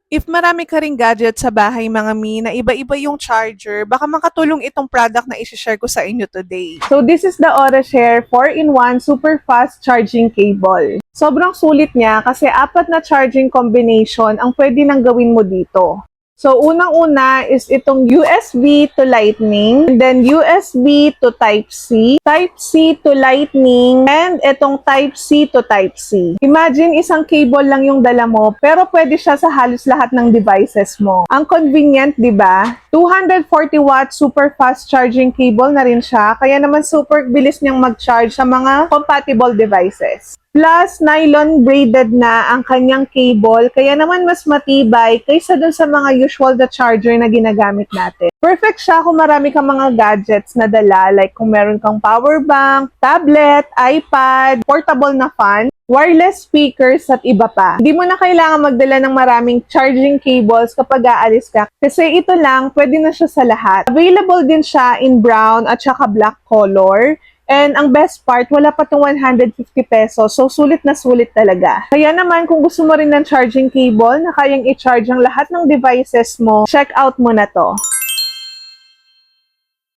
If marami ka ring gadget sa bahay mga mi na iba-iba yung charger, baka makatulong itong product na isi-share ko sa inyo today. So this is the AuraShare 4-in-1 super fast charging cable. Sobrang sulit niya kasi 4 na charging combination ang pwede nang gawin mo dito. So, unang-una is itong USB to Lightning, and then USB to Type-C, Type-C to Lightning, and itong Type-C to Type-C. Imagine isang cable lang yung dala mo, pero pwede siya sa halos lahat ng devices mo. Ang convenient, di ba? 240 watt super fast charging cable na rin siya, kaya naman super bilis niyang mag-charge sa mga compatible devices. Plus, nylon braided na ang kanyang cable, kaya naman mas matibay kaysa dun sa mga usual na charger na ginagamit natin. Perfect siya kung marami kang mga gadgets na dala, like kung meron kang power bank, tablet, iPad, portable na fan, wireless speakers at iba pa. Hindi mo na kailangan magdala ng maraming charging cables kapag aalis ka kasi ito lang, pwede na siya sa lahat. Available din siya in brown at saka black color. And ang best part, wala pa itong 150 pesos. So, sulit na sulit talaga. Kaya naman, kung gusto mo rin ng charging cable na kayang i-charge ang lahat ng devices mo, check out mo na to.